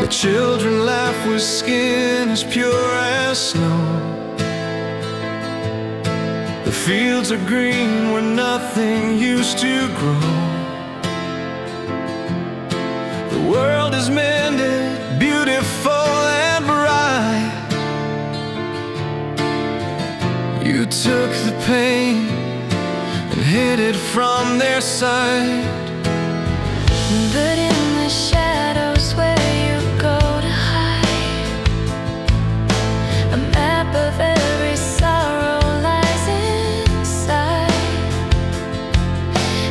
The children laugh with skin as pure as snow. The fields are green where nothing used to grow. The world is mended, beautiful and bright. You took the pain and hid it from their sight. But in the shadows where you go to hide, a map of every sorrow lies inside.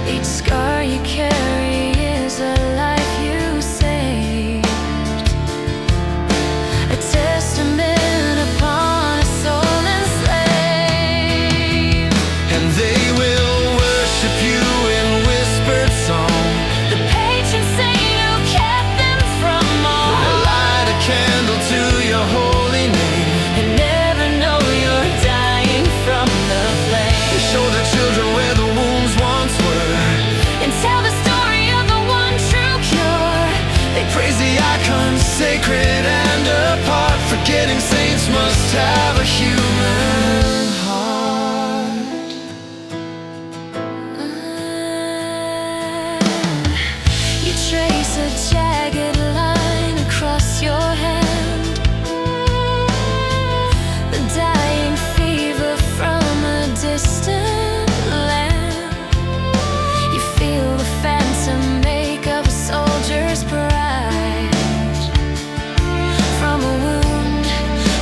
Each scar you carry is a life you saved, a testament upon a soul enslaved. And they will worship you in whispered song. The patron saint who kept them from all. They'll light a candle to your holy name And never know you're dying from the flame. They show the children where the wounds once were And tell the story of the one true cure. They praise the icons, sacred and apart. Forgetting saints must have a human heart. You trace a jagged line across your hand, the dying fever from a distant land. You feel the phantom make of a soldier's pride from a wound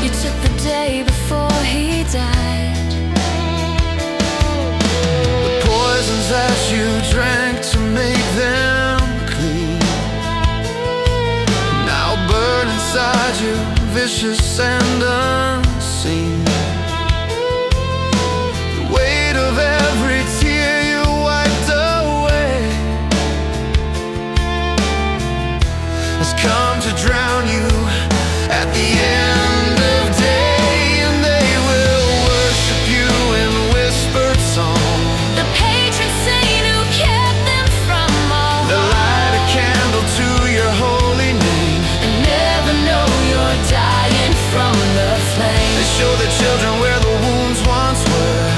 you took the day before he died. The poisons that you drank to make them clean now burn inside you, vicious and unseen. The weight of every tear you wiped away has come to drown you at the end of day. And they will worship you in whispered song. The patron saint who kept them from all They'll light a candle to your holy name and never know you're dying from the flame. They show the children where the wounds once were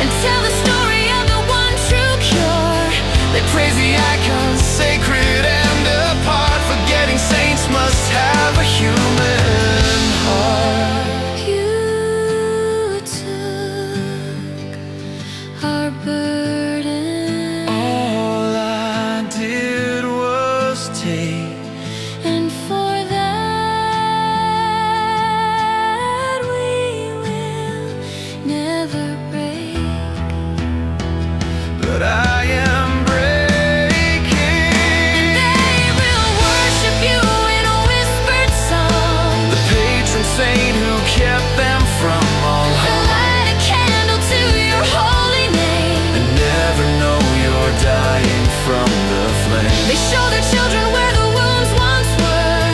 And tell the story of the one true cure. They praise the icons, sacred and apart. Forgetting saints must have a human heart. You took our burden, All I did was take, and for that we will never break. but I am breaking. They will worship you in a whispered song. The patron saint who kept them from all They'll harm. light a candle to your holy name. And never know you're dying from the flame. They show their children where the wounds once were.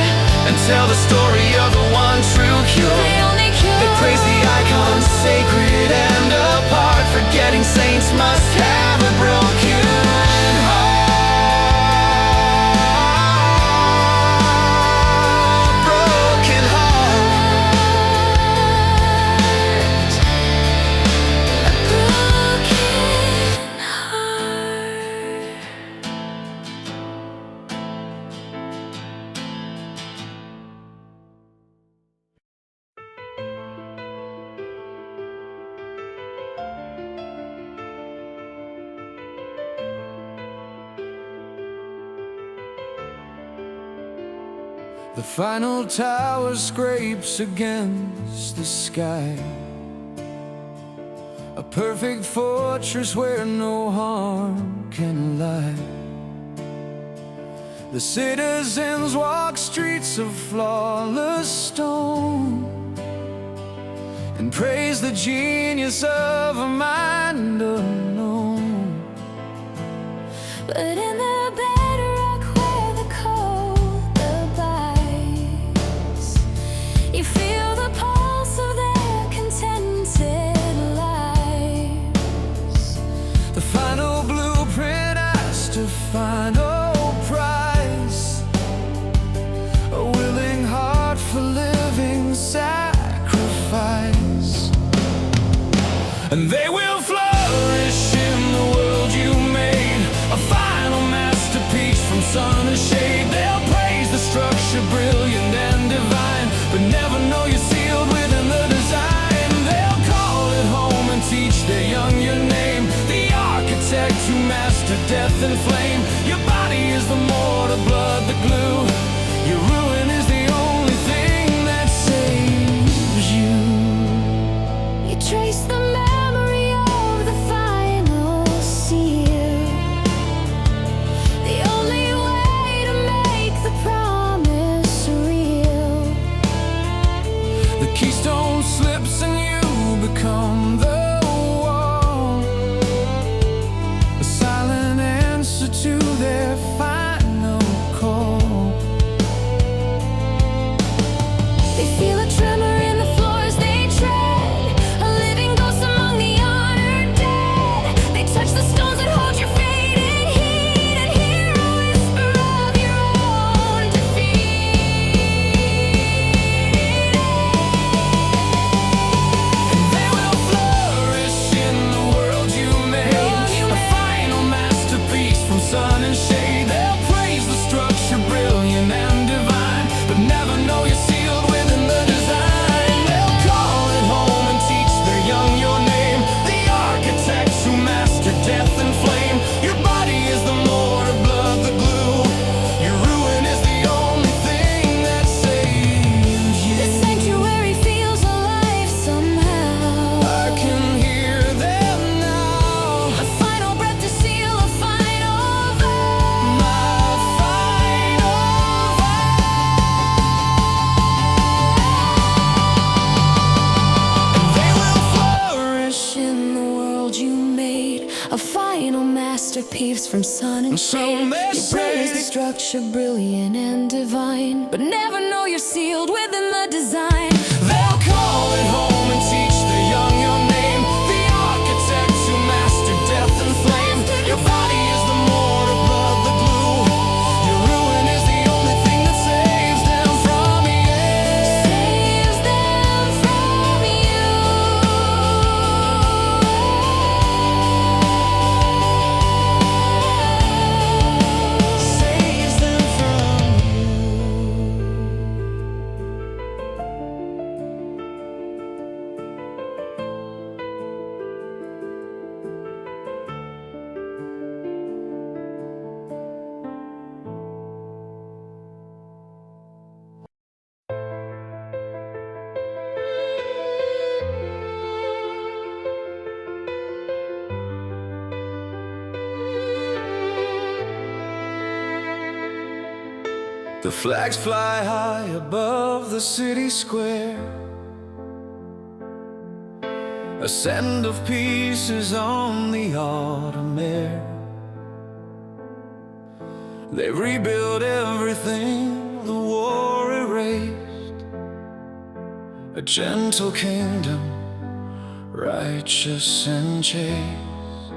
And tell the story of the one true cure. They only cure. They praise the icons, sacred and apart. Forgetting saints must have a broken heart. Broken heart. A broken heart. The final tower scrapes against the sky, a perfect fortress where no harm can lie. The citizens walk streets of flawless stone and praise the genius of a mind unknown. But in the bedrock where the cold abides, you feel the pulse of their contented lives. The final blueprint has to final price. Will it and they will flourish in the world you made. A final masterpiece from sun and shade. They'll praise the structure, brilliant and divine, but never know you're sealed within the design. They'll call it home and teach their young your name. The architect who mastered death and flame. Your body is the mortar, blood the glue. Your ruin is the only thing that saves you. You trace the memory of the final seal, the only way to make the promise real. The keystone slips and you become the wall, a silent answer to their final call. They feel a tremor in the floors they tread, a living ghost among the honored dead. They touch the stones that hold your fading heat and hear a whisper of your own defeat. They will flourish in the world you made, a final masterpiece from sun and shade. They'll praise the structure, brilliant and divine, but never know you're sealed within the design. They'll call it home and teach their young your name. The architects who mastered death and flame. Your body is the mortar, blood the glue. Your ruin is the only thing that saves you. The sanctuary feels alive somehow. I can hear them now. A final breath to seal a final vow. My final vow. They will flourish In the world you made, a final masterpiece from sun and so shade. they You praise the say. structure, brilliant and divine, but never know you're sealed within the design. They'll call it home and teach the young your name. The architects who mastered death and flame. Your body is the mortar, blood the glue. Your ruin is the only thing that saves them from you. Saves them from you. Saves them from you. The flags fly high above the city square. A scent of peace is on the autumn air. They rebuild everything the war erased. A gentle kingdom, righteous and chaste.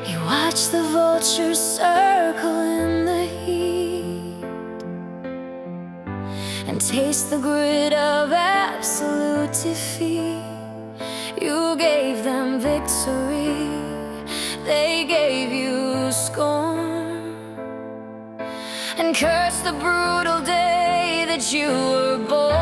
You watch the vultures circle in the heat and taste the grit of absolute defeat. You gave them victory, they gave you scorn, and cursed the brutal day that you were born.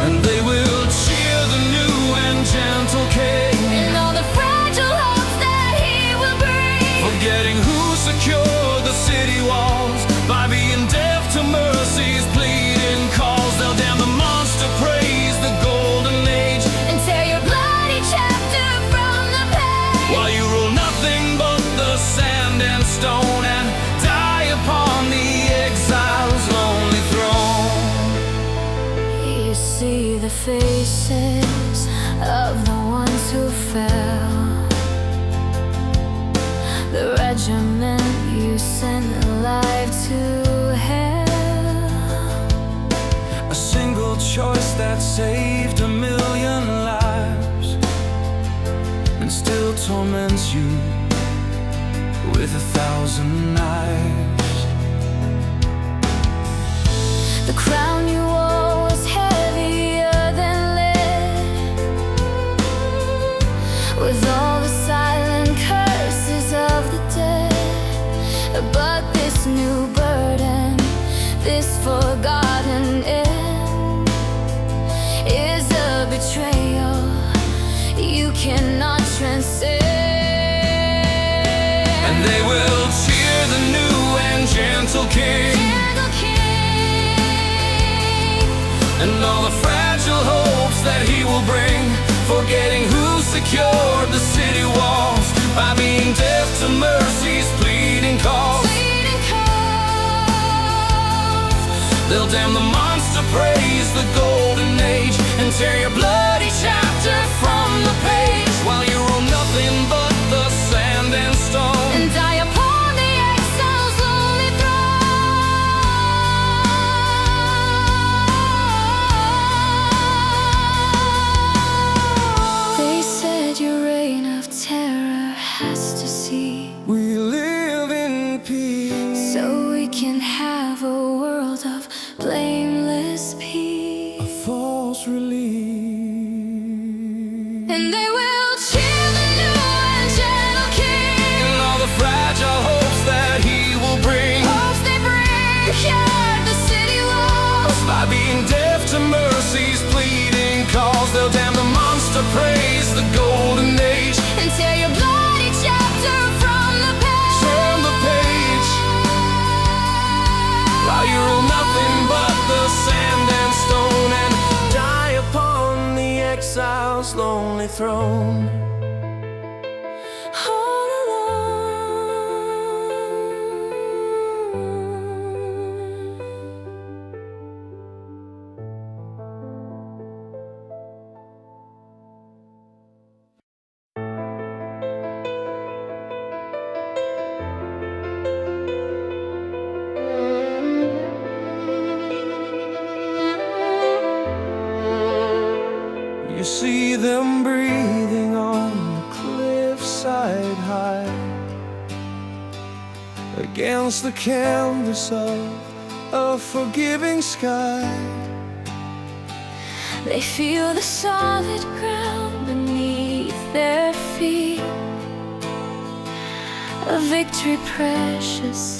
And they will cheer the new and gentle king, And all the fragile hopes that he will bring, forgetting who secured the city walls by being deaf to mercy's pleading calls. They'll damn the monster, praise the golden age, and tear your bloody chapter from the page. while you rule nothing but the sand and stone and die upon the exile's lonely throne. You see the faces of the ones who fell, the regiment you sent alive to hell. A single choice that saved a million lives and still torments you with 1,000 knives. The crown you wore was heavier than this new burden, this forgotten end, is a betrayal you cannot transcend. And they will cheer the new and gentle king, and all the fragile hopes that he will bring, forgetting who secured the city walls by being deaf to mercy's pleading calls. They'll damn the monster, praise the golden age, and tear your bloody chapter from the page, while you rule nothing but the sand and stone, and die upon the exile's lonely throne. They said your reign of terror has to cease. we live in peace, So we can have a world of blameless peace. a false relief. And they will cheer the new and gentle king, And all the fragile hopes that he will bring, hopes they bring cured the city walls. by being deaf to mercy's pleading calls. They'll damn the monster, praise the golden age, And tear your bloody chapter from the page. turn the page, while you rule nothing but the sand and stone, and die upon the exile's lonely throne. All alone. You see them breathing on the cliffside high, against the canvas of a forgiving sky. They feel the solid ground beneath their feet, a victory precious,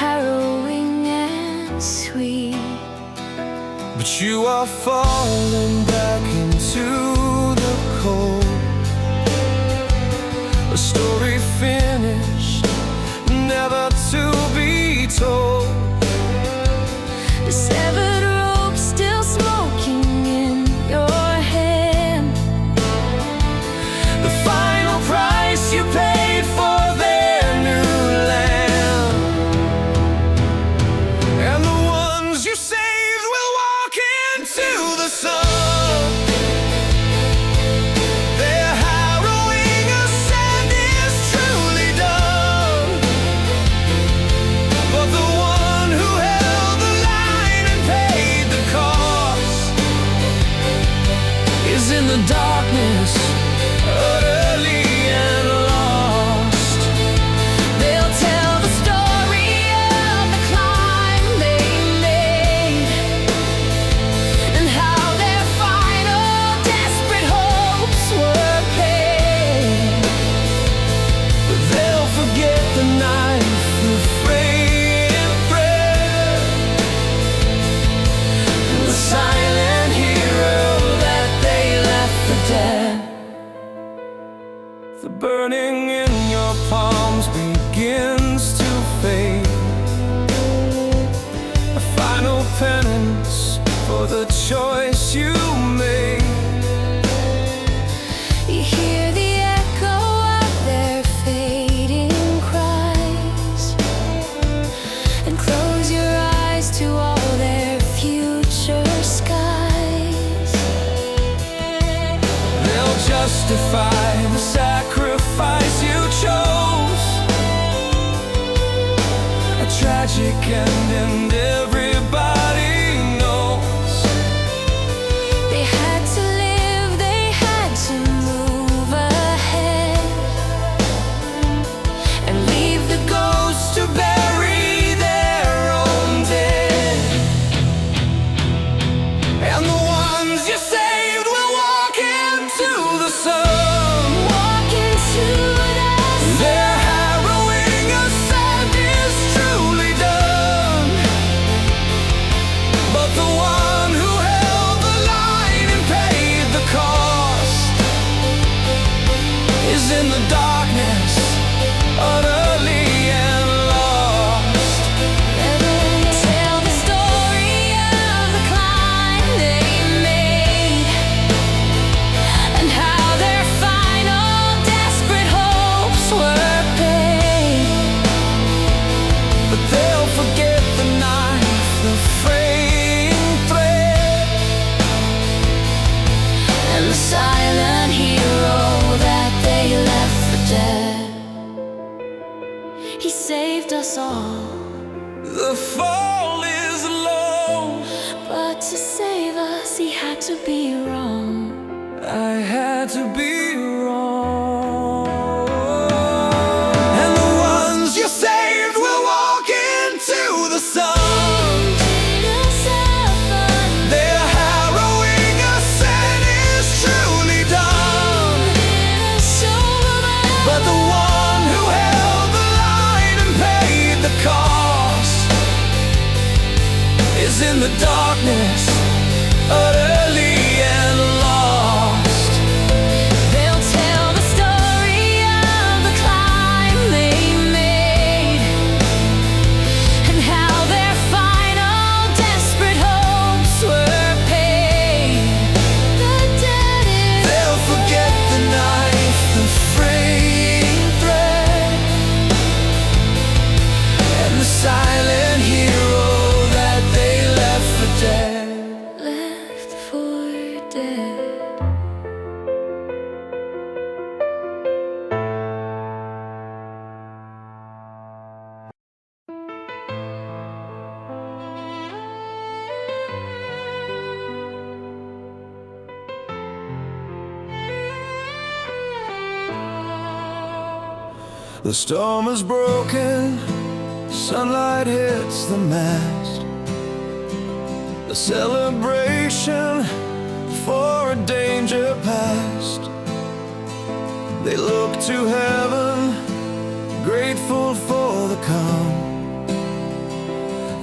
harrowing and sweet. But you are falling back into the cold, a story finished, never to be told. The severed rope still smoking in your hand, The final price you paid for their new land, and the ones you saved will walk into the sun. Their harrowing ascent is truly done, but the one who held the line and paid the cost is in the darkness, utterly and lost. they'll tell the story of the climb they made, and how their final desperate hopes were paid. But they'll forget the knife, the frayed thread, and the silent hero that they left for dead. The burning in your palms begins to fade, a final penance for the choice you made. You hear the echo of their fading cries, and close your eyes to all their future skies. They'll justify the sacrifice you chose, a tragic end, and everybody knows. They had to live, they had to move ahead, and leave the ghosts to bury their own dead. And the ones you saved will walk into the sun. Walk into the Their harrowing ascent is truly The fall is low, but to save us he had to be wrong. I had to be wrong. And the ones you saved will walk into the sun. Their harrowing ascent is truly done. But the one who held the line and paid the cost is in the darkness, utterly and lost. They'll tell the story of the climb they made, and how their final desperate hopes were paid. The dead is They'll forget the knife, the fraying thread, and the silent hero that they left for dead. left for dead. The storm is broken, sunlight hits the mast. A celebration for a danger past. They look to heaven, grateful for the calm,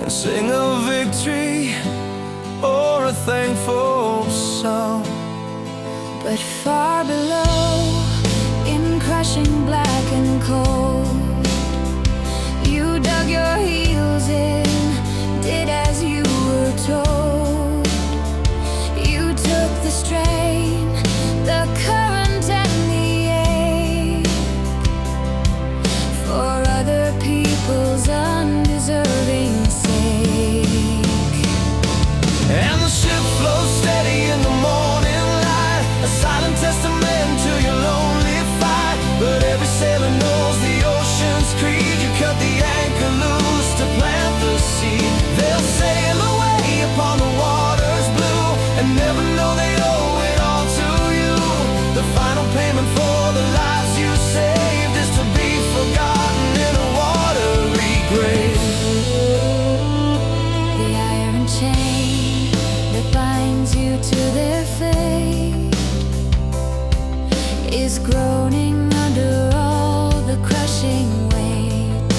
and sing a victory or a thankful song. But far below, in crushing black and cold, you dug your heels in, did as you were told. You took the strain, the current and the ache, for other people's undeserving sake. And the ship flows steady in the morning light, a silent testament to your lonely fight. But every sailor knows the ocean's creed. You cut the anchor loose to plant the seed. They'll sail away upon the waters blue, and never know they owe it all to you. The final payment for the lives you saved is to be forgotten in a watery grave. The iron chain that binds you to their fate is groaning under all the crushing weight.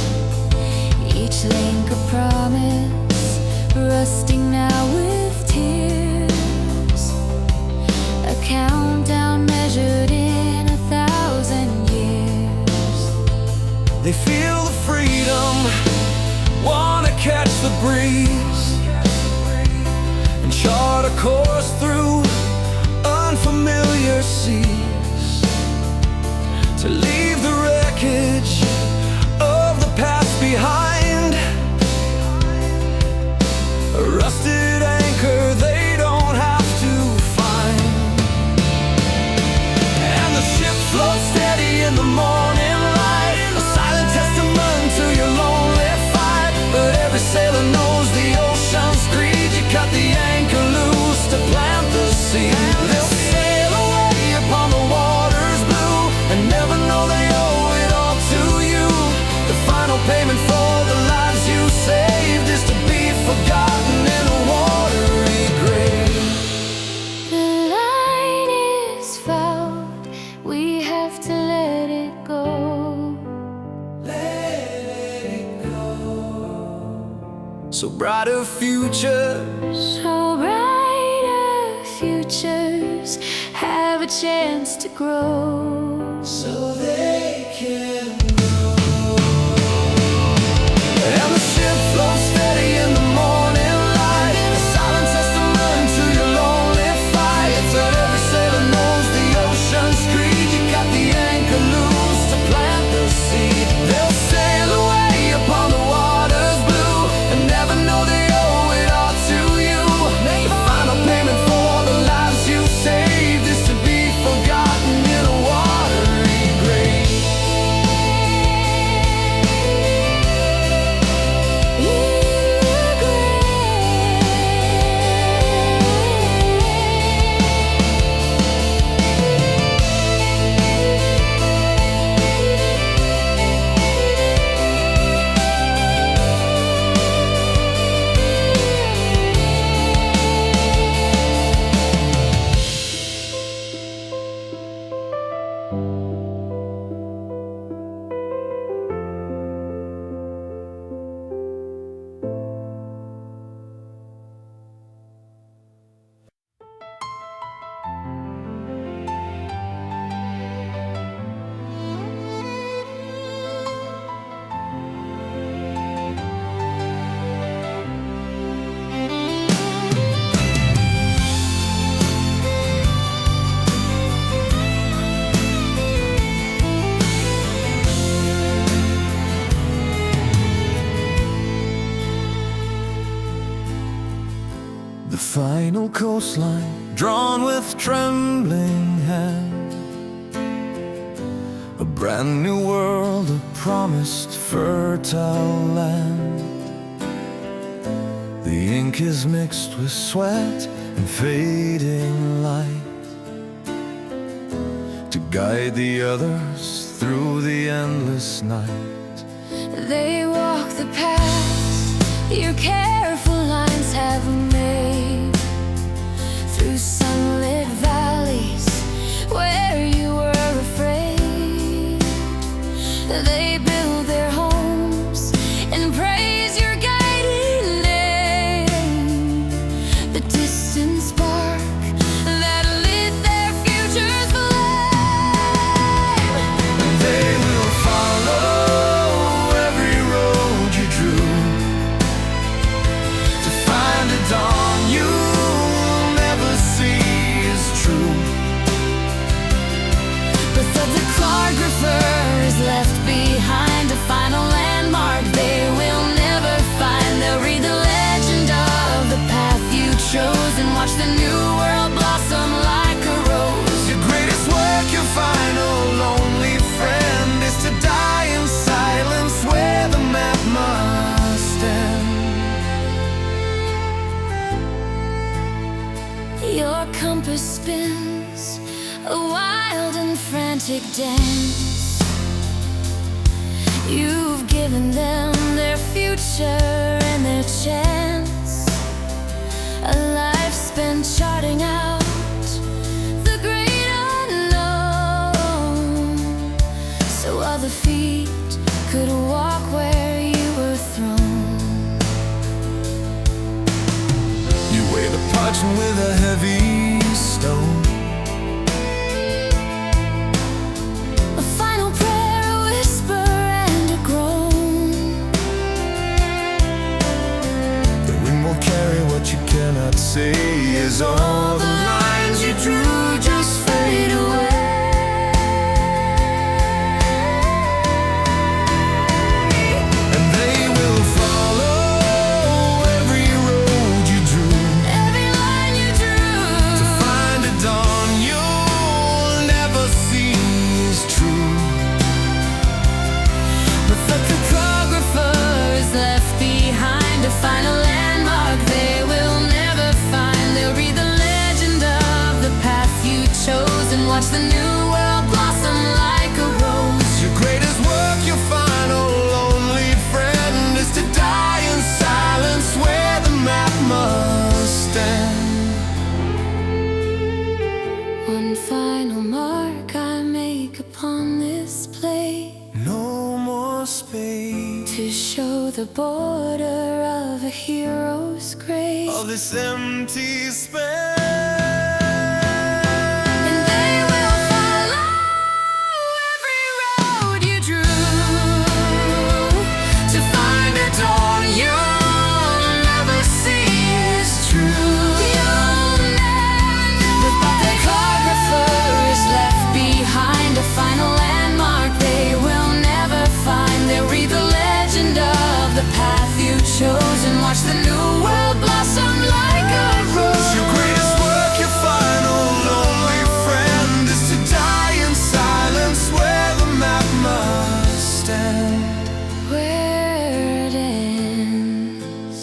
Each link a promise, rusting now with tears. A countdown measured in 1,000 years. They feel the freedom, wanna catch the breeze, and chart a course through unfamiliar seas, to leave the wreckage of the past behind. A rusted anchor they don't have to find. And the ship floats steady in the morning light, a silent testament to your lonely fight. But every sailor knows the ocean's greed. You cut the anchor loose to plant the seed. They'll sail away upon the waters blue, and never know they owe it all to you. The final payment for the lives you saved is to be forgotten in a watery grave. The line is fouled, we have to let it go. Let it go. So brighter futures, So brighter futures have a chance to grow. so they can grow. And the ship floats steady in the morning light, a silent testament to your lonely fight. But every sailor knows the ocean's greed. You got the anchor loose to plant the seed. They'll sail away upon the waters blue, and never know they owe it all to you. The final payment for the lives you saved is to be forgotten in a watery grave. The final coastline, drawn with trembling hand, a brand new world, a promised fertile land. The ink is mixed with sweat and fading light to guide the others through the endless night. They walk the path your careful lines have made, through sunlit valleys where you were afraid. They build their homes and praise your guiding name. The distant spark that lit their future's flame. They will follow every road you drew to find a dawn you'll never see is true. But the cartographer is left behind, a final landmark they will never find. They'll read the legend of the path you chose and watch the new world blossom like a rose. Your greatest work, your final lonely friend, is to die in silence where the map must end. Your compass spins a wild and frantic dance. You've given them their future and their chance, a life spent charting out the great unknown, so other feet could walk where you were thrown. You weigh the parchment with a heavy stone, A final prayer, a whisper and a groan. the wind will carry what you cannot say, as all the lines you drew just fade away. And they will follow every road you drew Every line you drew to find a dawn you'll never see is true. But the cartographer is left behind, a final landmark they will never find. They'll read the legend of the path you chose and watch the new world blossom like a rose. Your greatest work, your final lonely friend, is to die in silence where the map must end. One final mark I make upon this plate, No more space to show the border of a hero's grave. of this empty space. And they will follow every road you drew to find a dawn you'll never see is true. You'll never. But the cartographer is left behind, a final landmark they will never find. They'll read the legend of the path you chose and watch the new world blossom like a rose. Your greatest work, your final lonely friend, is to die in silence where the map must end. Where it ends.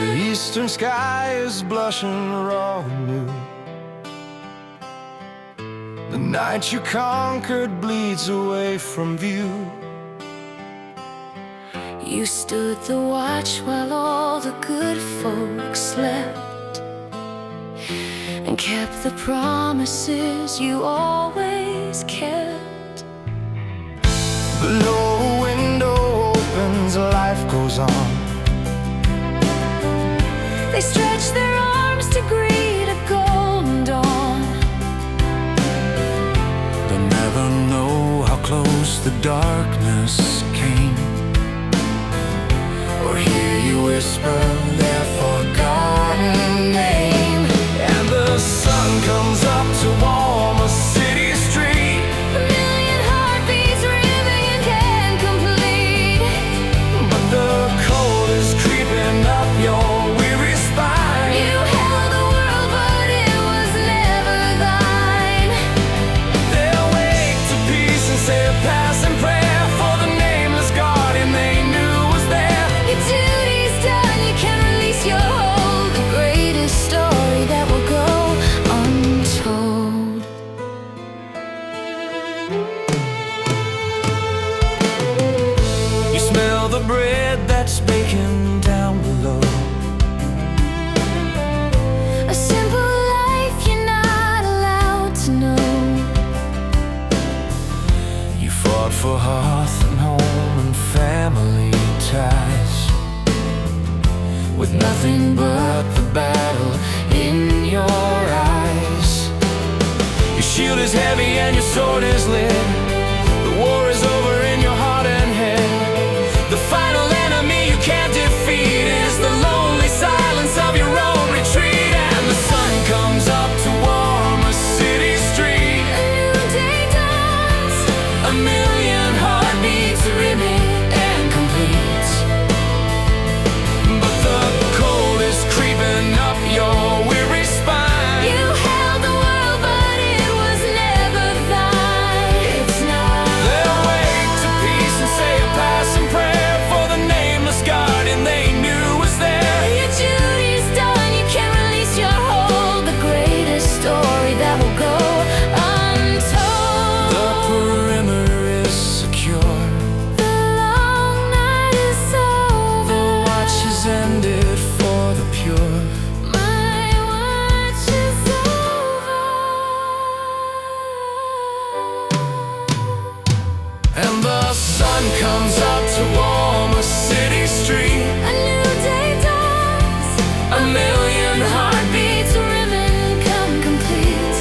The eastern sky is blushing raw and new. The night you conquered bleeds away from view. You stood the watch while all the good folks slept, and kept the promises you always kept. Below a window opens, life goes on. They stretch their arms to greet a golden dawn. They'll never darkness came, or hear you whisper their forgotten name. And the sun comes up to warm a city street, A million heartbeats ripping and can't complete. but the cold is creeping up your weary spine. You held the world, but it was never thine. They'll wake to peace and say a passing prayer for the nameless guardian they knew was there. Your duty's done, you can release your hold. The greatest story that will go untold. You smell the bread that's baking down below. A simple life you're not allowed to know. You fought for hearth and home and family ties, with nothing but the battle in your eyes. Your shield is heavy and your sword is lit. The war is over in your heart and head. The final enemy you can't defeat is the lonely silence of your own retreat. And the sun comes up to warm a city street. A new day dawns. A million heartbeats remain incomplete, but the cold is creeping up your weary spine. You held the world, but it was never thine. It's not. They'll wake to peace and say a passing prayer for the nameless guardian they knew was there. Your duty's done, you can release your hold. The greatest story that will go untold. The perimeter is secure. The long night is over. The watch has ended for the pure. My watch is over. And the sun comes up to warm a city street. A new day dawns. A million heartbeats, Ribbon come complete.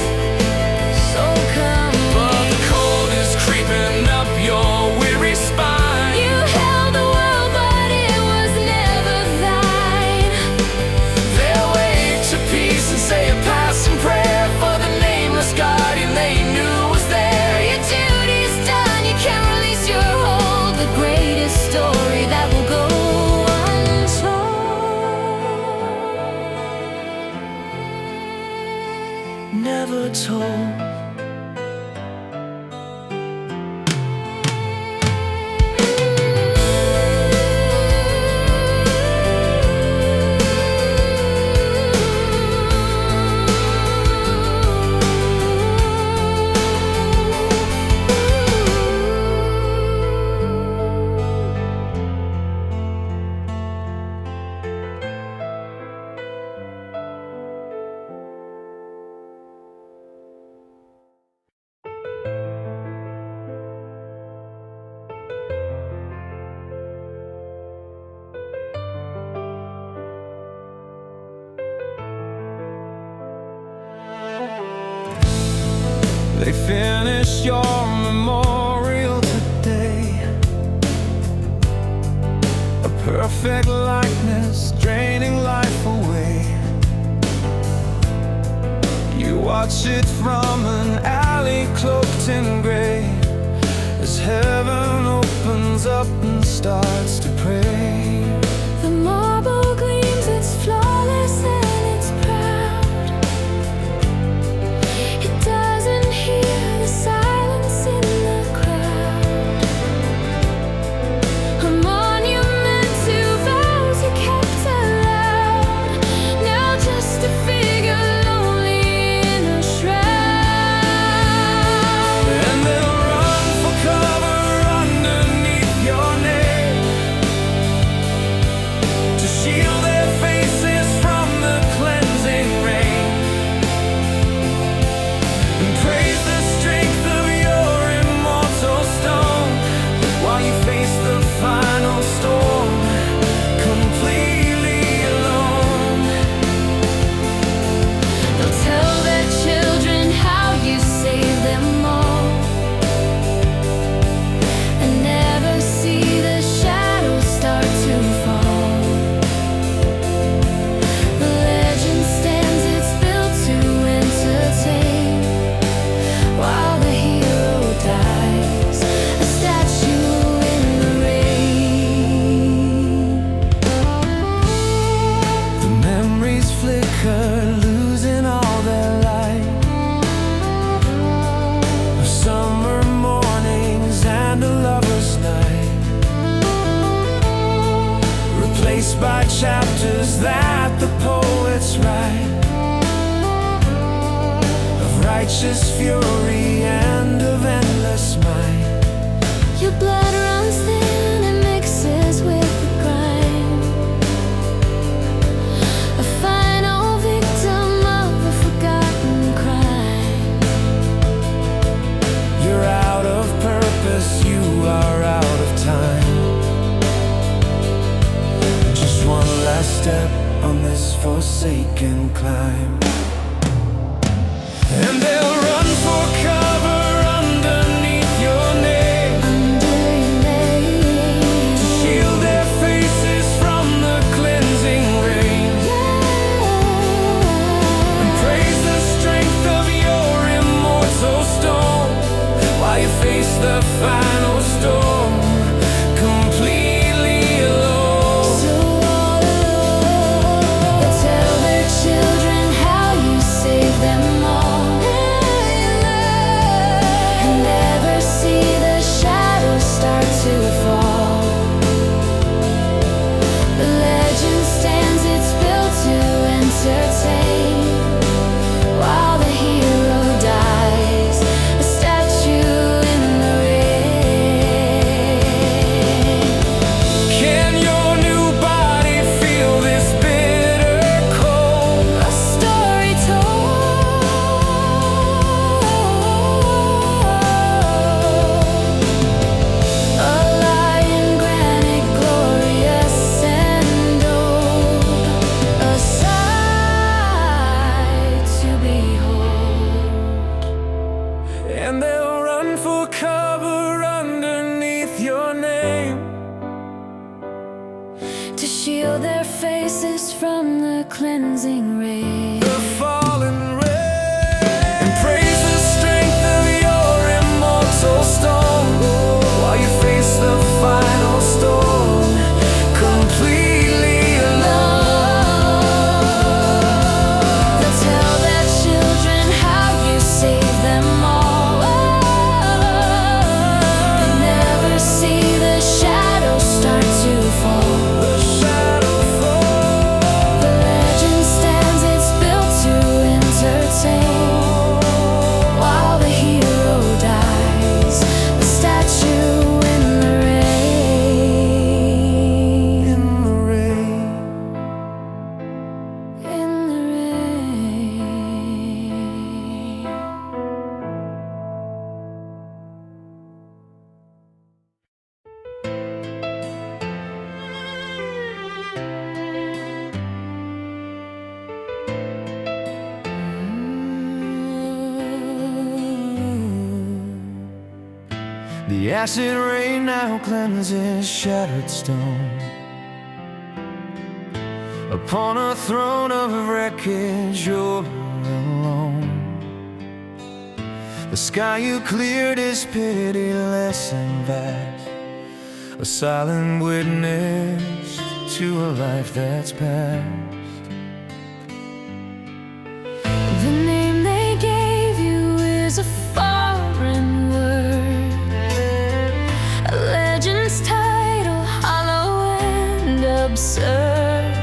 So come. but the cold is creeping up your weary spine. You held the world, but it was never thine. They'll wake to peace and say a passing prayer for the nameless guardian they knew was there. Your duty's done, you can release your hold. The greatest story that will go untold. Never told. They finished your memorial today. A perfect likeness draining life away. You watch it from an alley cloaked in gray, as heaven opens up and starts to pray. The marble gleams, it's flawless and it's proud. It doesn't hear the silence in the crowd. A monument to vows you kept aloud. Now just a figure lonely in a shroud. And they'll run for cover underneath your name. chapters that the poets write, of righteous fury and of endless might. Your blood runs thin and mixes with the grime, a final victim of a forgotten crime. You're out of purpose, you are out of time. Just one last step on this forsaken climb. And they'll run for cover underneath your name, to shield their faces from the cleansing rain, and praise the strength of your immortal storm, while you face the final storm completely alone. So all alone, they tell their children how you save them all, and never see the shadows start to fall. The legend stands, it's built to entertain, while the hero dies, a statue in the rain. Can your new body feel this bitter cold? A story told, a lion granite, glorious and old, a sight to behold. And they'll run for cover underneath your name, To shield their faces from the cleansing rain. the fallen rain, and praise the strength of your immortal storm, while you face the final storm completely alone. They tell their children how you save them all, they never see the shadows start to fall. The shadow falls. The legend stands, it's built to entertain, while the hero dies, a statue in the rain. In the rain. In the rain. The acid rain now cleanses shattered stone. Upon a throne of wreckage, you're alone. The sky you cleared is pitiless and vast, a silent witness to a life that's past. The name they gave you is a foreign word, a legend's title, hollow and absurd.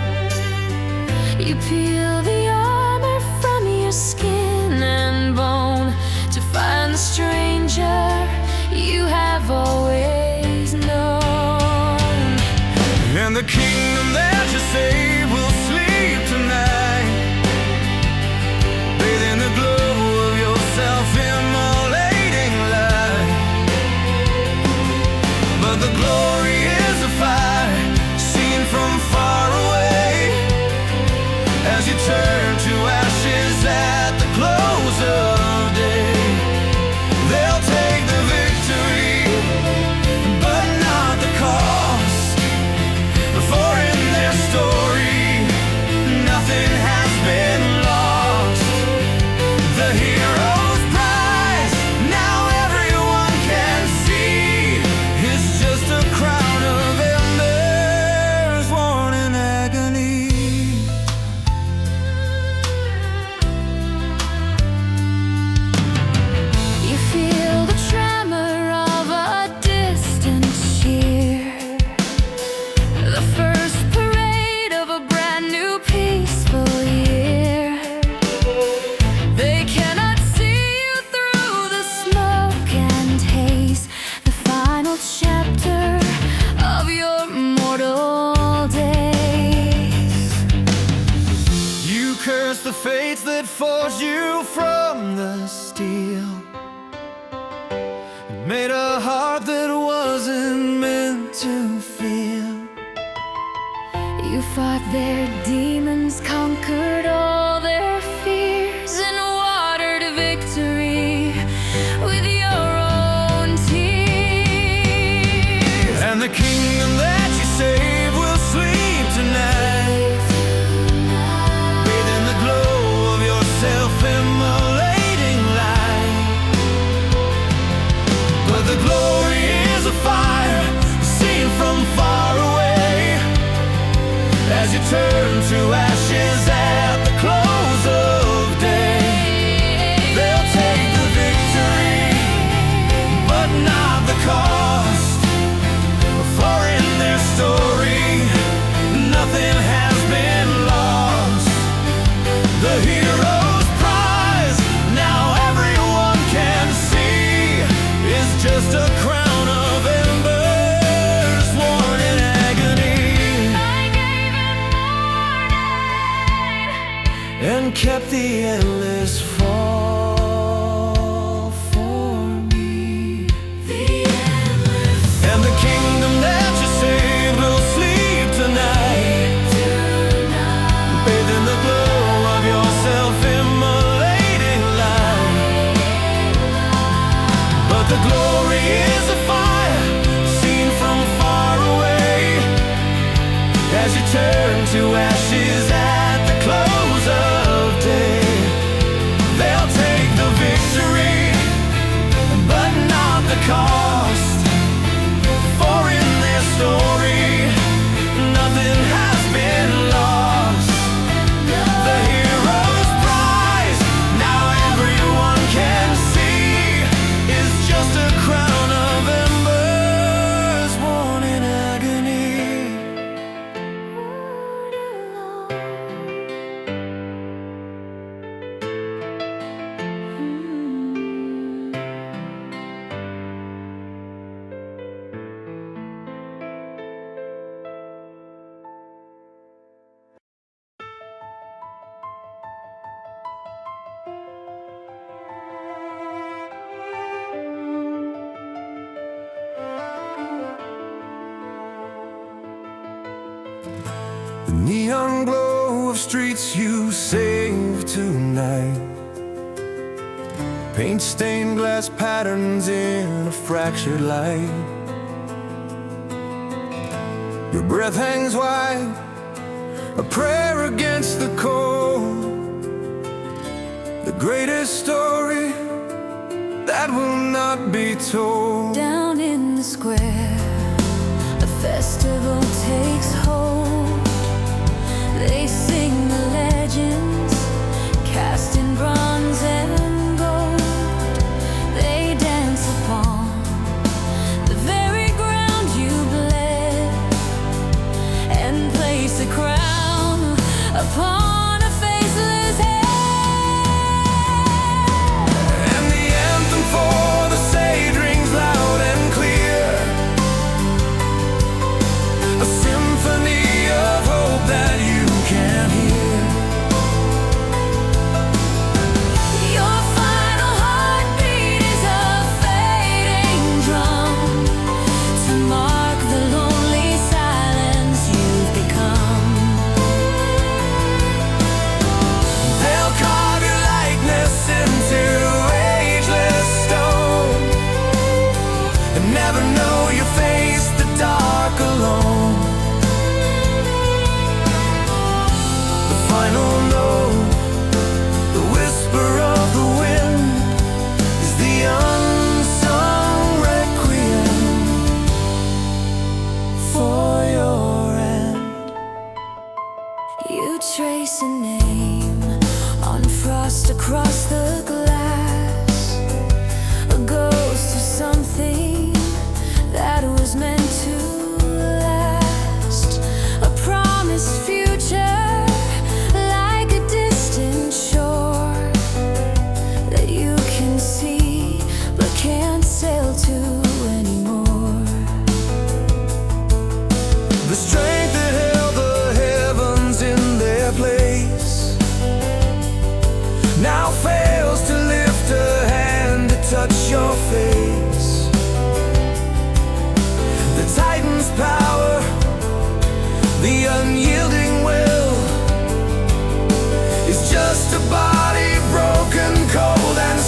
You peel the armor from your skin and bone to find the stranger you have always known. And the kingdom that you saved will sleep tonight, bathe in the glow of your self-immolating light. But the glory is a fire seen from far away, as you turn to ashes at the close of day. They'll take the victory, but not the cost, for in their story victory with your own tears. And the kingdom that you save will sleep tonight, bathed in the glow of your self-immolating light. But the glory is a fire seen from far away, as you turn to ashes at the close of day. They'll take the victory, but not the cost, for in their story nothing has been lost. The hero's prize, now everyone can see, is just a crown of embers worn in agony. I gave him morning And kept the endless fall for me. the endless And the kingdom that you saved will sleep tonight, tonight. bathed in the glow of your self-immolating light. But the glory is a fire seen from far away, as you turn to ashes at the close of day. They'll take the victory, but not the cost, for in their story nothing has been lost. The hero's prize, now everyone can see, is just a crown of embers worn in agony. The neon glow of streets you save tonight, paint stained glass patterns in a fractured light. Your breath hangs wide, a prayer against the cold, the greatest story that will not be told. Down in the square, a festival takes hold. They sing the legends cast in bronze and gold. They dance upon the very ground you bled, and place a crown upon a faceless head. And the anthem for the sage rings loud and clear, a symphony of hope that you can hear. Your final heartbeat is a fading drum to mark the lonely silence you've become. They'll carve your likeness into ageless stone, and never know you face the dark alone. The final note, the whisper of the wind, is the unsung requiem for your end. You trace a name on frost across the glass, a ghost of something that was meant to last, a promised future like a distant shore that you can see but can't sail to anymore. The strength that held the heavens in their place now fails to lift a hand to touch your face. The Titan's power, the unyielding will, is just a body broken, cold and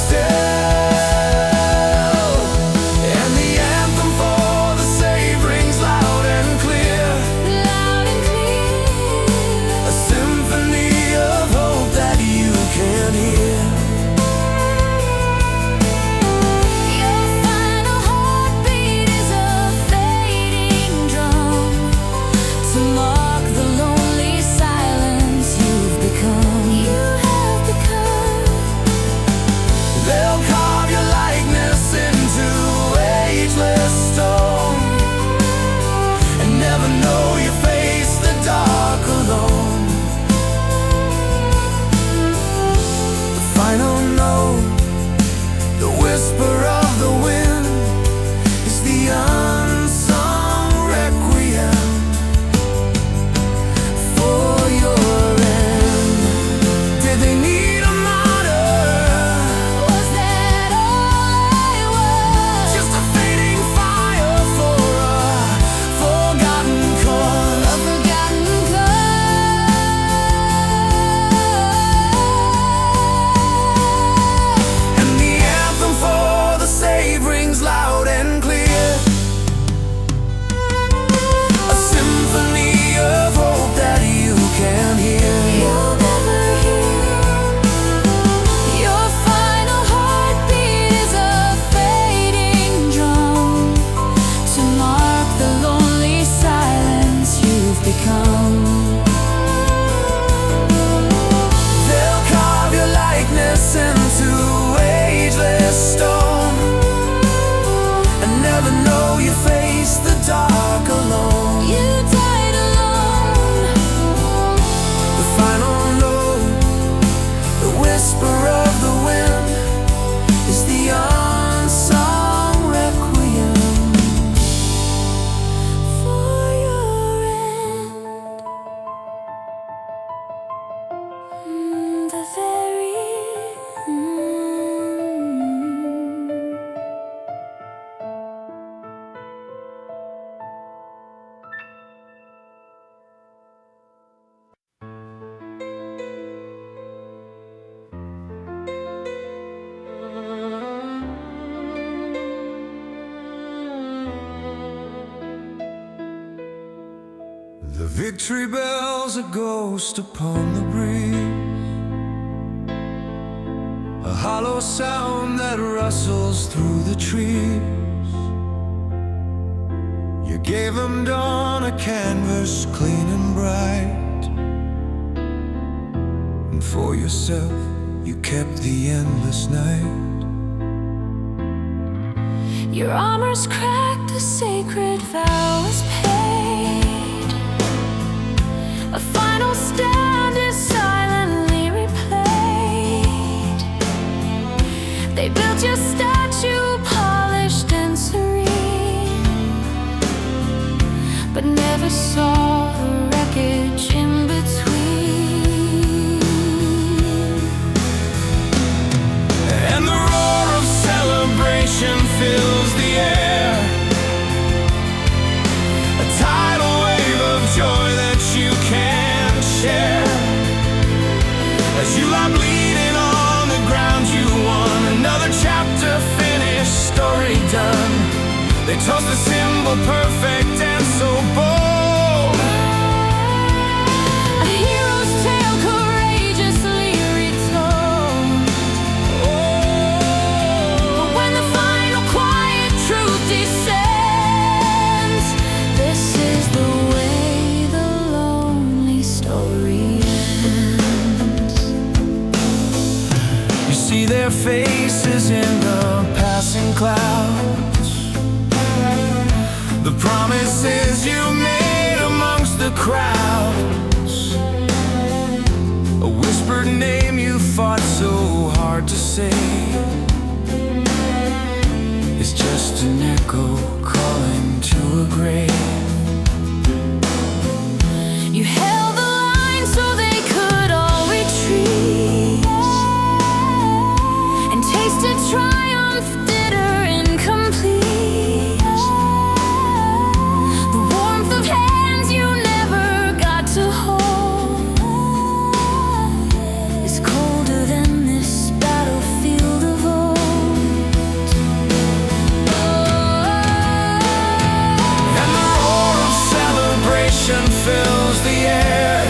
Victory bells, a ghost upon the breeze, a hollow sound that rustles through the trees. You gave them dawn, a canvas clean and bright, and for yourself you kept the endless night. Your armor's cracked, a sacred vow is paid. A final stand is silently replayed. They built your statue, polished and serene, but never saw the wreckage in between. And the roar of celebration fills the air, a tidal wave of joy that you can't share. As you lie bleeding on the ground, you won another chapter finished, story done. They tossed the symbol perfect and so bold, A hero's tale courageously retold. But when the final quiet truth descends, this is the way the lonely story ends. You see their faces in the passing clouds, the promises you made amongst the crowds, a whispered name you fought so hard to say, is just an echo calling to a grave. You held the line so they could all retreat, and tasted triumph, bitter, incomplete. The warmth of hands you never got to hold is colder than this battlefield of old. And the roar of celebration fills the air,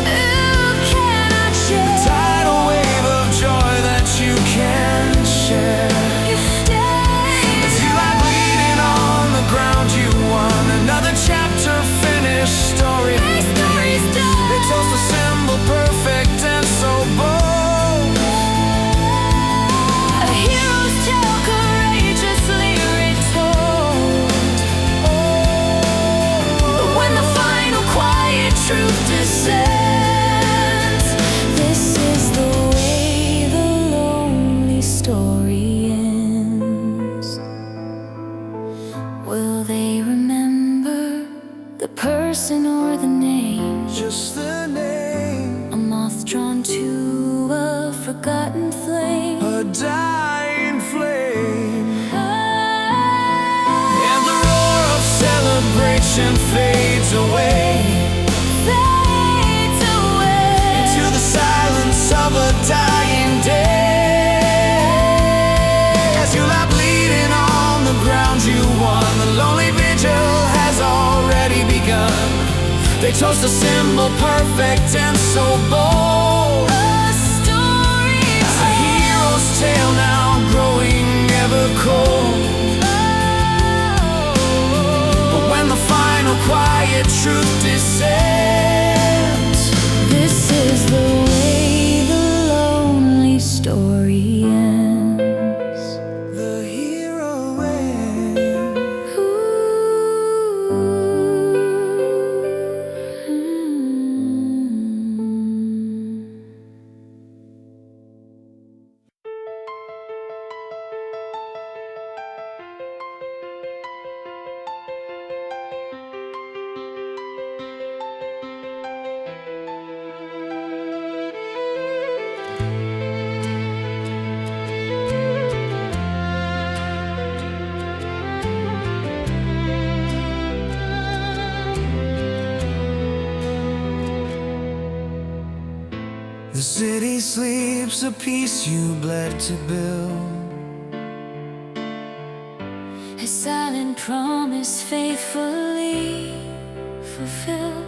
Ooh, cannot share. tidal wave of joy that you can share. You stay. As you lie bleeding on the ground, you won another chapter finished, story made. Story's done. They toast a symbol perfect and so bold, A hero's tale courageously retold. But when the final quiet truth descends, this is the way the lonely story ends. Will they remember the person or the name? just the name, A moth drawn to a forgotten flame. a dying flame. Ah, And the roar of celebration fades away fades away. into the silence of a dying day. As you lie bleeding on the ground, you won. The lonely vigil has already begun. They toast a symbol perfect and so bold, A story a hero's tale now growing ever cold. But when the final quiet truth descends, This is the way the lonely story ends. the hero ends. The city sleeps, a peace you bled to build. A silent promise faithfully fulfilled.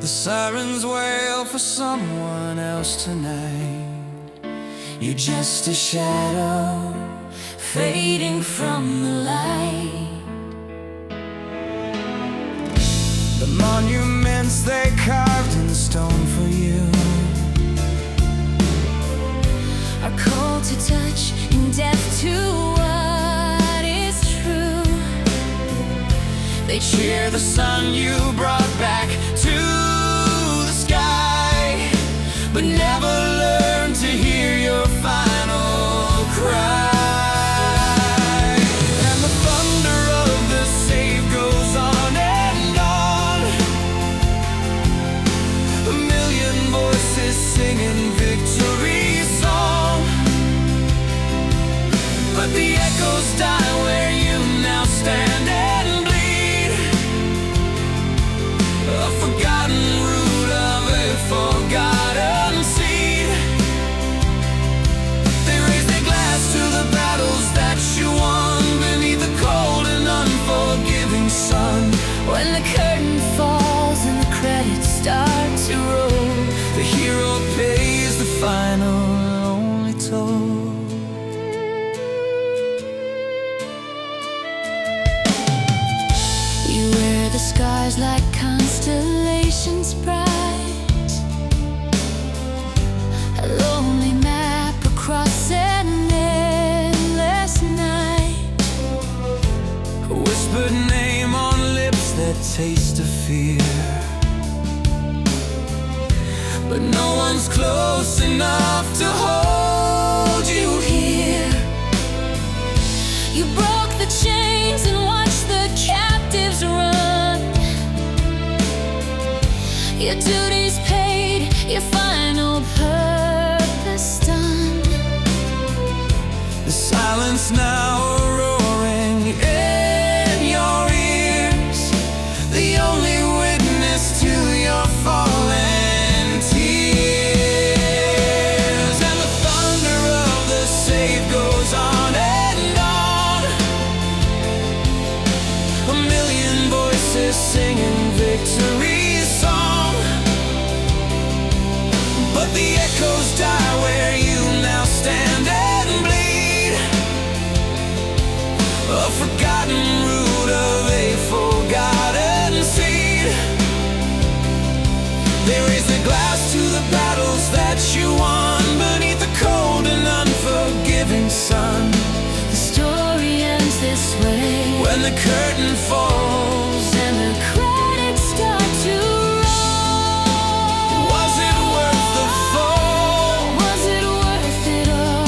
The sirens wail for someone else tonight. You're just a shadow fading from the light. The monuments they carved in stone for you are cold to touch and deaf to what is true. They cheer the sun you brought back to the sky, but never learn to hear your final cry. And the thunder of the save goes on and on, a million voices singing victory song, but the echoes die where you now stand and bleed, a forgotten root of a forgotten seed. They raise their glass to the battles that you won beneath the cold and unforgiving sun. When the curtain falls and the credits start to roll, The hero pays the final lonely toll. you wear the scars like constellations bright, a lonely map across an endless night. A whispered name on lips that taste of fear, but no one's close enough to hold you here. You broke the chains and watched the captives run. Your duty's paid, your final purpose done. The silence now roaring in your ears, the only witness to your fallen tears. And the thunder of the save goes on and on, a million voices singing victory song, but the echoes die where you now stand and bleed, a forgotten root of a forgotten seed. They raise their glass to the battles that you won beneath the cold and unforgiving sun. The story ends this way, When the curtain falls, and the credits start to roll. was it worth the fall? Was it worth it all?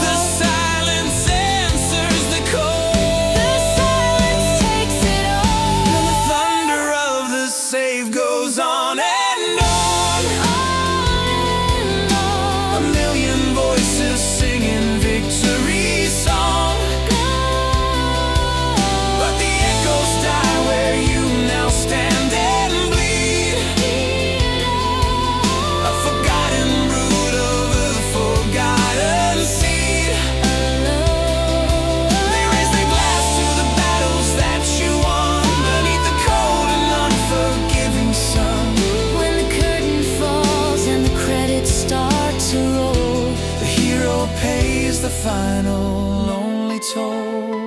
The silence answers the call. The silence takes it all. And the thunder of the save goes on and on, a million voices singing victory song, but the echoes die where you now stand and bleed, a forgotten root of a forgotten seed. They raise their glass to the battles that you won beneath the cold and unforgiving sun. When the curtain falls and the credits start to roll, The hero pays the final lonely toll.